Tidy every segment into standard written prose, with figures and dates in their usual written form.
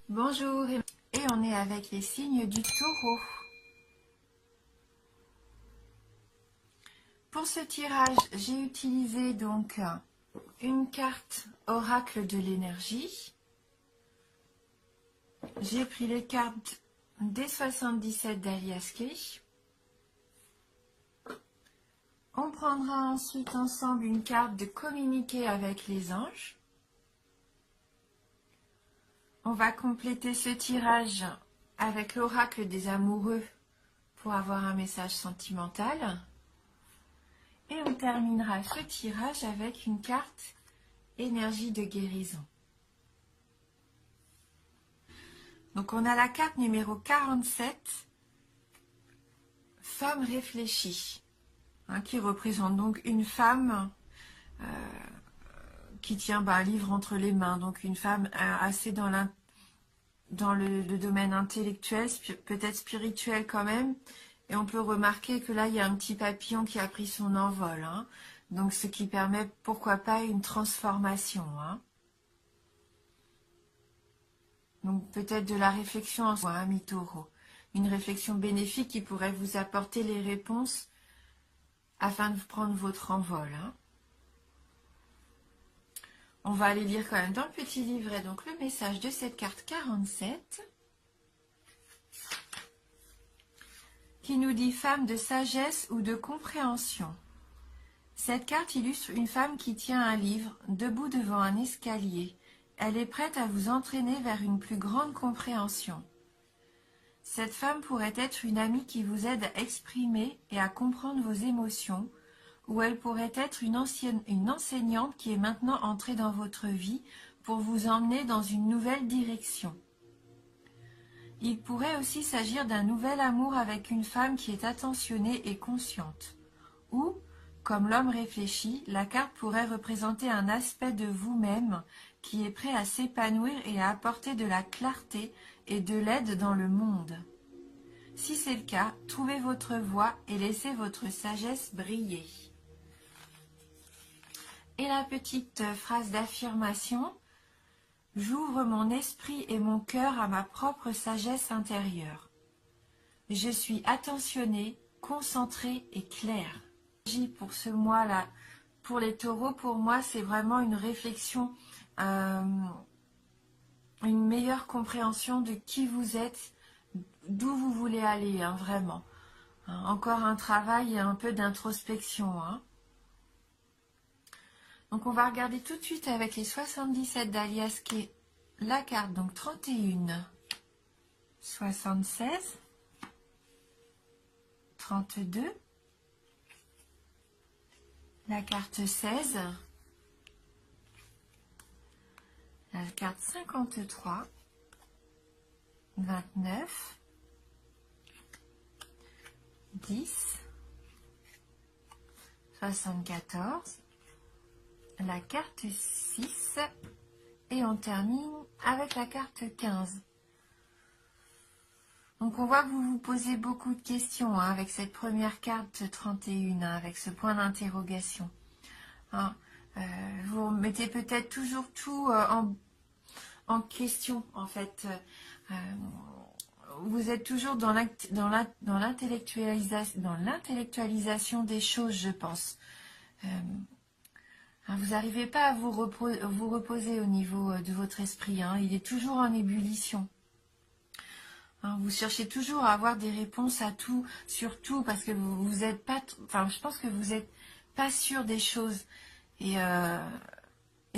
Bonjour, et on est avec les signes du taureau. Pour ce tirage, j'ai utilisé donc une carte oracle de l'énergie. J'ai pris les cartes des 77 d'Alias Kay. On prendra ensuite ensemble une carte de communiquer avec les anges. On va compléter ce tirage avec l'oracle des amoureux pour avoir un message sentimental. Et on terminera ce tirage avec une carte énergie de guérison. Donc on a la carte numéro 47, femme réfléchie, qui représente donc une femme qui tient un livre entre les mains, donc une femme assez dans le domaine intellectuel, peut-être spirituel quand même. Et on peut remarquer que là, il y a un petit papillon qui a pris son envol. Donc, ce qui permet, pourquoi pas, une transformation. Donc, peut-être de la réflexion en soi, mi-taureau. Une réflexion bénéfique qui pourrait vous apporter les réponses afin de prendre votre envol. On va aller lire quand même dans le petit livret donc le message de cette carte 47. Qui nous dit femme de sagesse ou de compréhension. Cette carte illustre une femme qui tient un livre, debout devant un escalier. Elle est prête à vous entraîner vers une plus grande compréhension. Cette femme pourrait être une amie qui vous aide à exprimer et à comprendre vos émotions, ou elle pourrait être une enseignante qui est maintenant entrée dans votre vie pour vous emmener dans une nouvelle direction. Il pourrait aussi s'agir d'un nouvel amour avec une femme qui est attentionnée et consciente. Ou, comme l'homme réfléchi, la carte pourrait représenter un aspect de vous-même qui est prêt à s'épanouir et à apporter de la clarté et de l'aide dans le monde. Si c'est le cas, trouvez votre voie et laissez votre sagesse briller. Et la petite phrase d'affirmation: j'ouvre mon esprit et mon cœur à ma propre sagesse intérieure. Je suis attentionnée, concentrée et claire. Pour ce mois-là, pour les taureaux, pour moi, c'est vraiment une réflexion, une meilleure compréhension de qui vous êtes, d'où vous voulez aller, vraiment. Encore un travail et un peu d'introspection. Donc on va regarder tout de suite avec les 77 d'Alias Kay la carte, donc 31, 76, 32, la carte 16, la carte 53, 29, 10, 74, la carte 6 et on termine avec la carte 15. Donc on voit que vous vous posez beaucoup de questions avec cette première carte 31, avec ce point d'interrogation. Vous mettez peut-être toujours tout en question en fait. Vous êtes toujours dans l'intellectualisation des choses, je pense. Vous n'arrivez pas à vous reposer au niveau de votre esprit. Il est toujours en ébullition. Vous cherchez toujours à avoir des réponses à tout, sur tout, parce que vous êtes pas... Enfin, je pense que vous n'êtes pas sûr des choses. Et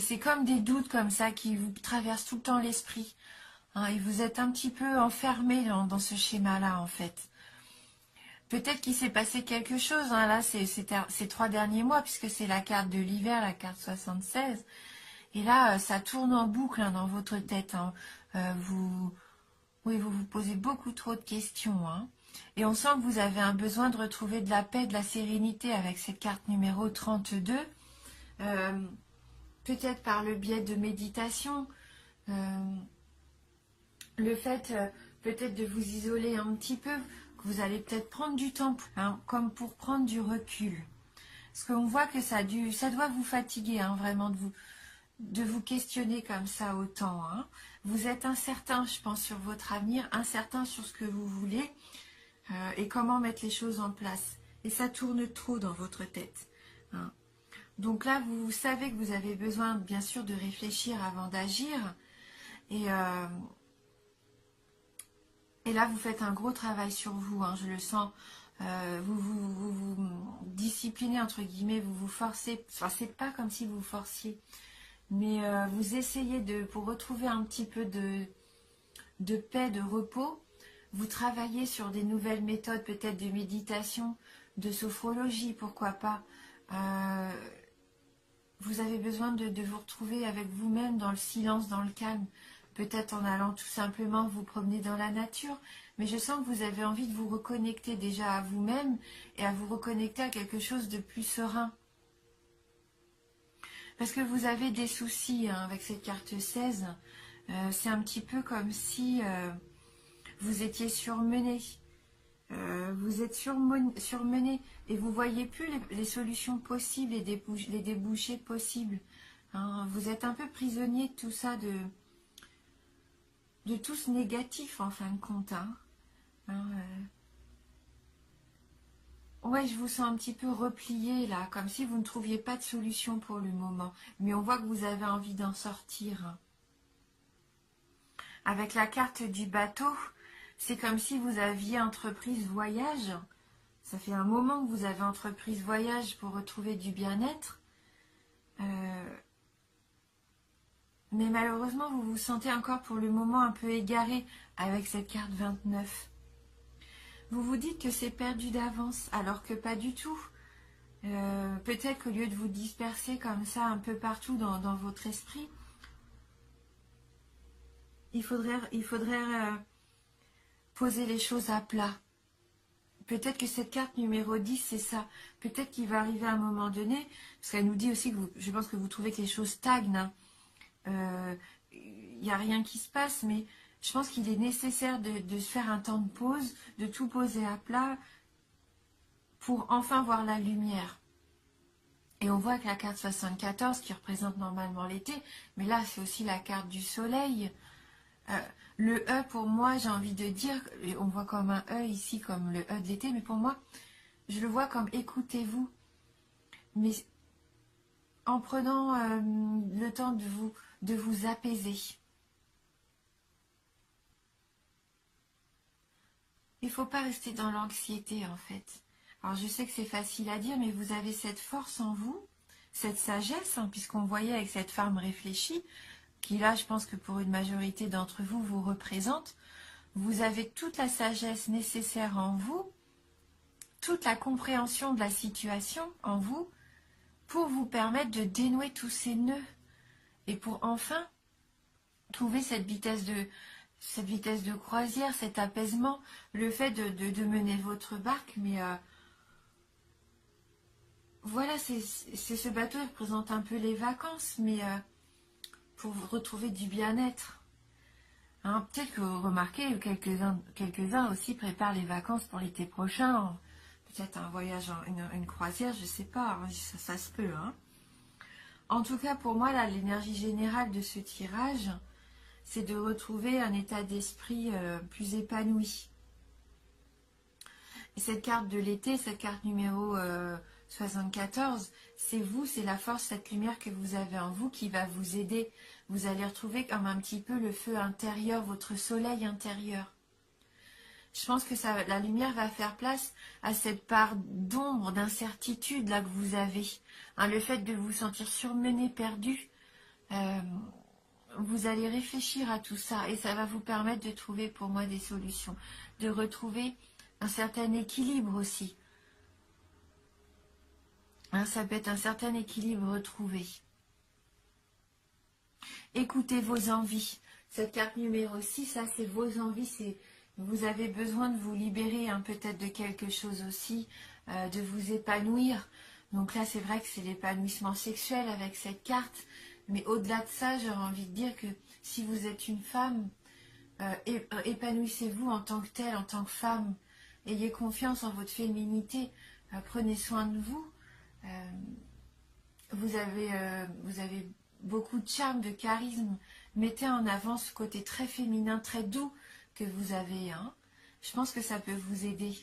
c'est comme des doutes comme ça qui vous traversent tout le temps l'esprit. Et vous êtes un petit peu enfermé dans ce schéma-là, en fait. Peut-être qu'il s'est passé quelque chose, là, ces 3 derniers mois, puisque c'est la carte de l'hiver, la carte 76. Et là, ça tourne en boucle dans votre tête. Vous vous posez beaucoup trop de questions. Et on sent que vous avez un besoin de retrouver de la paix, de la sérénité avec cette carte numéro 32. Peut-être par le biais de méditation. Le fait peut-être de vous isoler un petit peu, que vous allez peut-être prendre du temps, comme pour prendre du recul. Parce qu'on voit que ça doit vous fatiguer, vraiment, de vous questionner comme ça autant. Hein. Vous êtes incertain, je pense, sur votre avenir, incertain sur ce que vous voulez et comment mettre les choses en place. Et ça tourne trop dans votre tête. Hein. Donc là, vous savez que vous avez besoin, bien sûr, de réfléchir avant d'agir. Et là, vous faites un gros travail sur vous, hein, je le sens. Vous disciplinez, entre guillemets, vous vous forcez. Enfin, c'est pas comme si vous forciez. Mais vous essayez pour retrouver un petit peu de paix, de repos. Vous travaillez sur des nouvelles méthodes, peut-être de méditation, de sophrologie, pourquoi pas. Vous avez besoin de vous retrouver avec vous-même dans le silence, dans le calme. Peut-être en allant tout simplement vous promener dans la nature. Mais je sens que vous avez envie de vous reconnecter déjà à vous-même et à vous reconnecter à quelque chose de plus serein. Parce que vous avez des soucis hein, avec cette carte 16. C'est un petit peu comme si vous étiez surmené. Vous êtes surmené et vous ne voyez plus les solutions possibles et les débouchés possibles. Hein. Vous êtes un peu prisonnier de tout ça, de tout ce négatif en fin de compte. Hein. Ouais, je vous sens un petit peu replié là, comme si vous ne trouviez pas de solution pour le moment. Mais on voit que vous avez envie d'en sortir. Avec la carte du bateau, c'est comme si vous aviez entrepris ce voyage. Ça fait un moment que vous avez entrepris ce voyage pour retrouver du bien-être. Mais malheureusement, vous vous sentez encore pour le moment un peu égaré avec cette carte 29. Vous vous dites que c'est perdu d'avance, alors que pas du tout. Peut-être qu'au lieu de vous disperser comme ça un peu partout dans votre esprit, il faudrait poser les choses à plat. Peut-être que cette carte numéro 10, c'est ça. Peut-être qu'il va arriver à un moment donné, parce qu'elle nous dit aussi que je pense que vous trouvez que les choses stagnent. Il n'y a rien qui se passe, mais je pense qu'il est nécessaire de se faire un temps de pause, de tout poser à plat pour enfin voir la lumière. Et on voit que la carte 74, qui représente normalement l'été, mais là c'est aussi la carte du soleil. Le E pour moi, j'ai envie de dire, on voit comme un E ici, comme le E de l'été, mais pour moi, je le vois comme écoutez-vous. Mais en prenant le temps de vous apaiser. Il ne faut pas rester dans l'anxiété en fait. Alors je sais que c'est facile à dire, mais vous avez cette force en vous, cette sagesse, hein, puisqu'on voyait avec cette femme réfléchie, qui là je pense que pour une majorité d'entre vous vous représente. Vous avez toute la sagesse nécessaire en vous, toute la compréhension de la situation en vous, pour vous permettre de dénouer tous ces nœuds et pour enfin trouver cette vitesse de croisière, cet apaisement, le fait de mener votre barque. Mais voilà, c'est ce bateau qui représente un peu les vacances, mais pour retrouver du bien-être. Hein, peut-être que vous remarquez, quelques-uns aussi préparent les vacances pour l'été prochain. Peut-être un voyage, une croisière, je ne sais pas, hein, ça se peut. Hein. En tout cas, pour moi, là, l'énergie générale de ce tirage, c'est de retrouver un état d'esprit plus épanoui. Et cette carte de l'été, cette carte numéro 74, c'est vous, c'est la force, cette lumière que vous avez en vous qui va vous aider. Vous allez retrouver comme un petit peu le feu intérieur, votre soleil intérieur. Je pense que la lumière va faire place à cette part d'ombre, d'incertitude là que vous avez. Hein, le fait de vous sentir surmené, perdu, vous allez réfléchir à tout ça et ça va vous permettre de trouver pour moi des solutions, de retrouver un certain équilibre aussi. Hein, ça peut être un certain équilibre retrouvé. Écoutez vos envies. Cette carte numéro 6, ça c'est vos envies, vous avez besoin de vous libérer hein, peut-être de quelque chose aussi, de vous épanouir. Donc là c'est vrai que c'est l'épanouissement sexuel avec cette carte, mais au-delà de ça, j'aurais envie de dire que si vous êtes une femme, épanouissez-vous en tant que telle, en tant que femme. Ayez confiance en votre féminité, prenez soin de vous. Vous avez beaucoup de charme, de charisme. Mettez en avant ce côté très féminin, très doux que vous avez. Hein. Je pense que ça peut vous aider.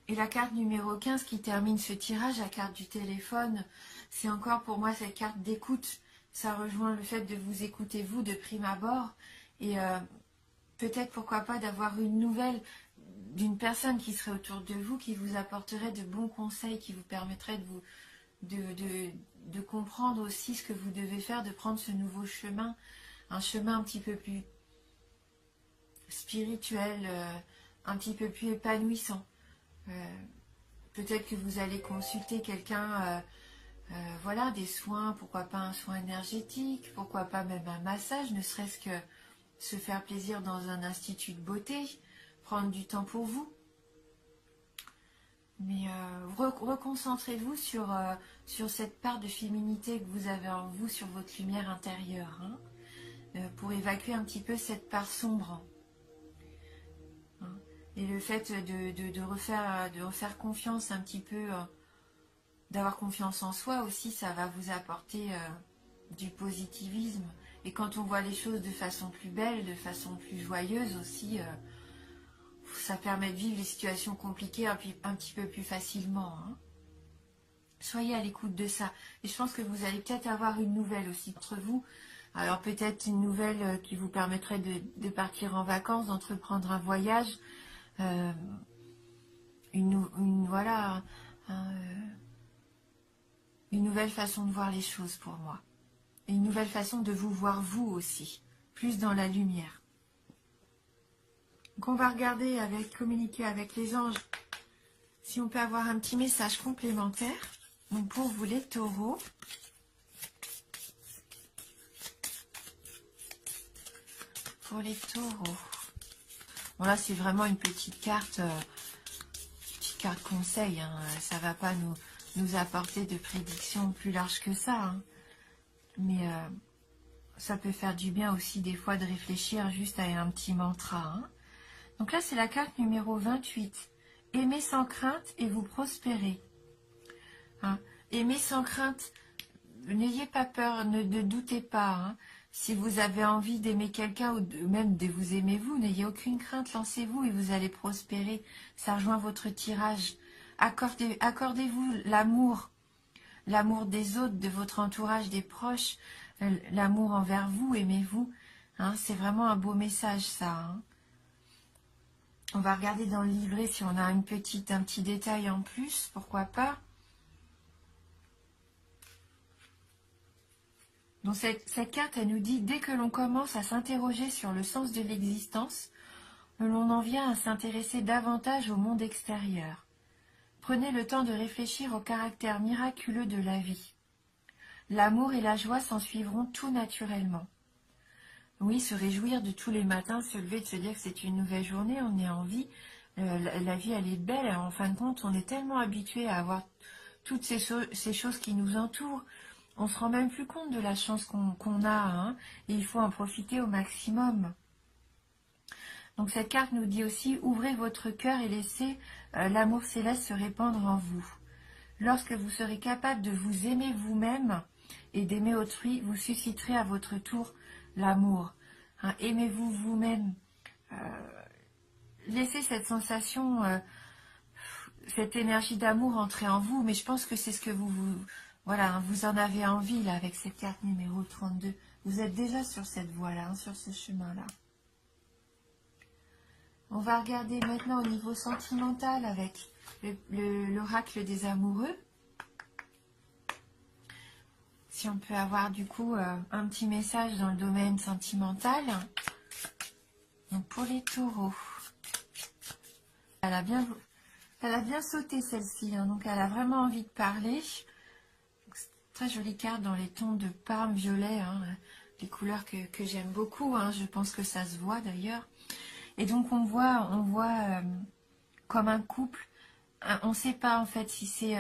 Et la carte numéro 15 qui termine ce tirage, la carte du téléphone, c'est encore pour moi cette carte d'écoute. Ça rejoint le fait de vous écouter vous de prime abord. Et peut-être pourquoi pas d'avoir une nouvelle d'une personne qui serait autour de vous, qui vous apporterait de bons conseils, qui vous permettrait de comprendre aussi ce que vous devez faire, de prendre ce nouveau chemin, un chemin un petit peu plus spirituel, un petit peu plus épanouissant. Peut-être que vous allez consulter quelqu'un, voilà, des soins, pourquoi pas un soin énergétique, pourquoi pas même un massage, ne serait-ce que se faire plaisir dans un institut de beauté, prendre du temps pour vous. Mais reconcentrez-vous sur cette part de féminité que vous avez en vous, sur votre lumière intérieure, hein, pour évacuer un petit peu cette part sombre. Hein. Et le fait de refaire confiance un petit peu, d'avoir confiance en soi aussi, ça va vous apporter du positivisme. Et quand on voit les choses de façon plus belle, de façon plus joyeuse aussi, ça permet de vivre les situations compliquées un petit peu plus facilement. Hein. Soyez à l'écoute de ça. Et je pense que vous allez peut-être avoir une nouvelle aussi entre vous. Alors peut-être une nouvelle qui vous permettrait de partir en vacances, d'entreprendre un voyage. Voilà, une nouvelle façon de voir les choses pour moi. Et une nouvelle façon de vous voir vous aussi, plus dans la lumière. Donc on va regarder communiquer avec les anges, si on peut avoir un petit message complémentaire. Donc pour vous les taureaux, bon là c'est vraiment une petite carte conseil, hein. Ça va pas nous apporter de prédictions plus larges que ça, hein. Mais ça peut faire du bien aussi des fois de réfléchir juste à un petit mantra, hein. Donc là, c'est la carte numéro 28. Aimez sans crainte et vous prospérez. Hein. Aimez sans crainte. N'ayez pas peur, ne doutez pas. Hein. Si vous avez envie d'aimer quelqu'un ou même de vous aimer vous, n'ayez aucune crainte, lancez-vous et vous allez prospérer. Ça rejoint votre tirage. Accordez-vous l'amour. L'amour des autres, de votre entourage, des proches. L'amour envers vous, aimez-vous. Hein. C'est vraiment un beau message, ça. Hein. On va regarder dans le livret si on a un petit détail en plus, pourquoi pas. Donc cette carte, elle nous dit, dès que l'on commence à s'interroger sur le sens de l'existence, l'on en vient à s'intéresser davantage au monde extérieur. Prenez le temps de réfléchir au caractère miraculeux de la vie. L'amour et la joie s'en suivront tout naturellement. Oui, se réjouir de tous les matins, se lever, de se dire que c'est une nouvelle journée, on est en vie. La vie, elle est belle. En fin de compte, on est tellement habitué à avoir toutes ces choses qui nous entourent. On se rend même plus compte de la chance qu'on a. Hein, et il faut en profiter au maximum. Donc cette carte nous dit aussi, ouvrez votre cœur et laissez l'amour céleste se répandre en vous. Lorsque vous serez capable de vous aimer vous-même et d'aimer autrui, vous susciterez à votre tour l'amour. Hein, aimez-vous vous-même. Laissez cette sensation, cette énergie d'amour entrer en vous. Mais je pense que c'est ce que voilà, hein, vous en avez envie là avec cette carte numéro 32. Vous êtes déjà sur cette voie-là, hein, sur ce chemin-là. On va regarder maintenant au niveau sentimental avec l'oracle des amoureux. Si on peut avoir du coup un petit message dans le domaine sentimental. Donc pour les taureaux, elle a bien sauté celle-ci, hein, donc elle a vraiment envie de parler. Très jolie carte dans les tons de parme violet, hein, les couleurs que j'aime beaucoup, hein, je pense que ça se voit d'ailleurs. Et donc on voit comme un couple, on ne sait pas en fait si c'est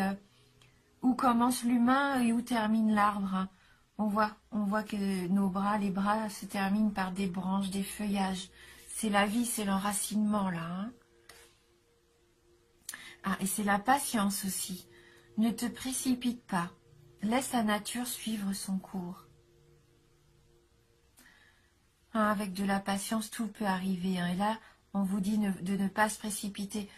où commence l'humain et où termine l'arbre. Hein. On voit que les bras se terminent par des branches, des feuillages. C'est la vie, c'est l'enracinement là. Hein. Ah, et c'est la patience aussi. Ne te précipite pas. Laisse la nature suivre son cours. Hein, avec de la patience, tout peut arriver. Hein, et là, on vous dit de ne pas se précipiter.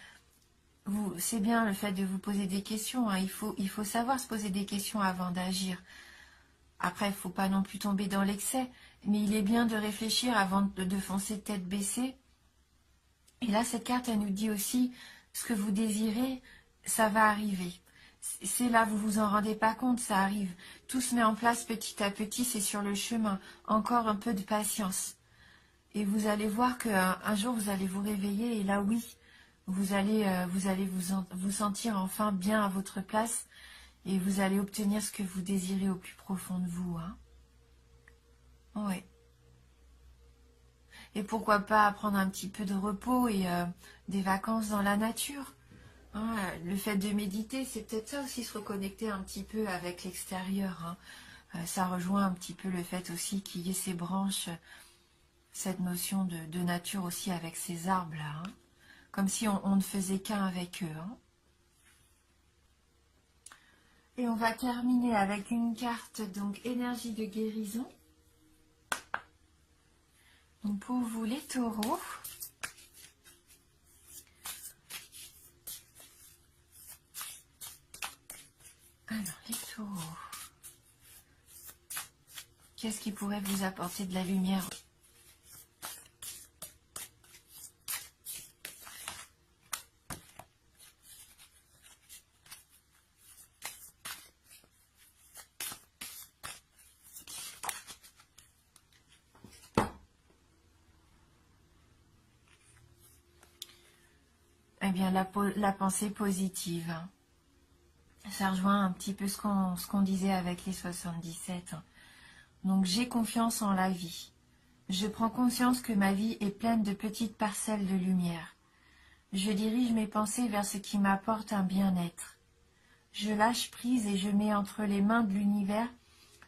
C'est bien le fait de vous poser des questions. Hein, il faut savoir se poser des questions avant d'agir. Après, il ne faut pas non plus tomber dans l'excès. Mais il est bien de réfléchir avant de foncer tête baissée. Et là, cette carte, elle nous dit aussi, ce que vous désirez, ça va arriver. C'est là, vous vous en rendez pas compte, ça arrive. Tout se met en place petit à petit, c'est sur le chemin. Encore un peu de patience. Et vous allez voir qu'un jour, vous allez vous réveiller et là, oui, vous allez vous sentir enfin bien à votre place et vous allez obtenir ce que vous désirez au plus profond de vous. Hein. Ouais. Et pourquoi pas prendre un petit peu de repos et des vacances dans la nature. Hein, le fait de méditer, c'est peut-être ça aussi, se reconnecter un petit peu avec l'extérieur. Hein. Ça rejoint un petit peu le fait aussi qu'il y ait ces branches, cette notion de nature aussi avec ces arbres-là. Hein. Comme si on ne faisait qu'un avec eux. Hein. Et on va terminer avec une carte, donc énergie de guérison. Donc pour vous les taureaux. Alors les taureaux. Qu'est-ce qui pourrait vous apporter de la lumière ? Eh bien, la pensée positive. Hein. Ça rejoint un petit peu ce qu'on disait avec les 77. Hein. Donc, j'ai confiance en la vie. Je prends conscience que ma vie est pleine de petites parcelles de lumière. Je dirige mes pensées vers ce qui m'apporte un bien-être. Je lâche prise et je mets entre les mains de l'univers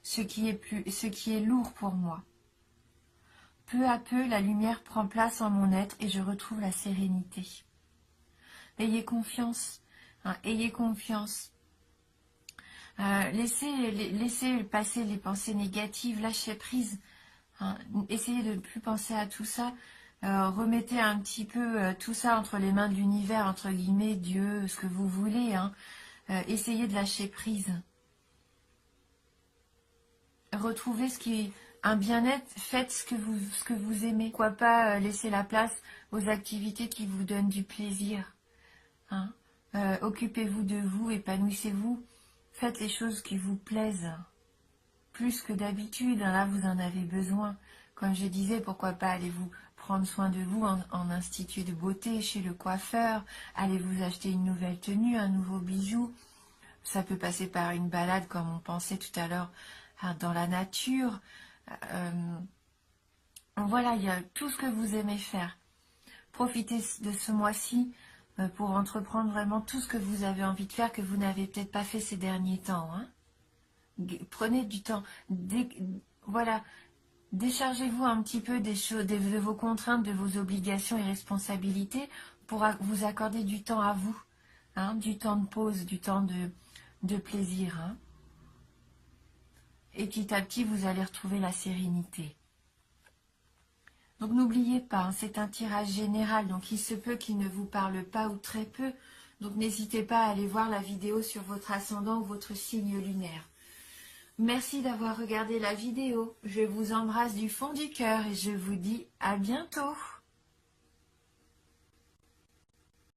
ce qui est lourd pour moi. Peu à peu, la lumière prend place en mon être et je retrouve la sérénité. Ayez confiance, hein, ayez confiance. Laissez passer les pensées négatives, lâchez prise. Hein, essayez de ne plus penser à tout ça. Remettez un petit peu tout ça entre les mains de l'univers, entre guillemets, Dieu, ce que vous voulez. Hein. Essayez de lâcher prise. Retrouvez un bien-être, faites ce que vous aimez. Pourquoi pas laisser la place aux activités qui vous donnent du plaisir. Hein. Occupez-vous de vous, épanouissez-vous. Faites les choses qui vous plaisent. Plus que d'habitude, hein, là vous en avez besoin. Comme je disais, pourquoi pas allez-vous prendre soin de vous en institut de beauté, chez le coiffeur. Allez vous acheter une nouvelle tenue, un nouveau bijou. Ça peut passer par une balade, comme on pensait tout à l'heure, hein, dans la nature. Voilà, il y a tout ce que vous aimez faire. Profitez de ce mois-ci pour entreprendre vraiment tout ce que vous avez envie de faire, que vous n'avez peut-être pas fait ces derniers temps. Hein. Prenez du temps. Voilà, déchargez-vous un petit peu des choses, de vos contraintes, de vos obligations et responsabilités pour vous accorder du temps à vous. Hein, du temps de pause, du temps de plaisir. Hein. Et petit à petit, vous allez retrouver la sérénité. Donc n'oubliez pas, hein, c'est un tirage général, donc il se peut qu'il ne vous parle pas ou très peu. Donc n'hésitez pas à aller voir la vidéo sur votre ascendant ou votre signe lunaire. Merci d'avoir regardé la vidéo. Je vous embrasse du fond du cœur et je vous dis à bientôt.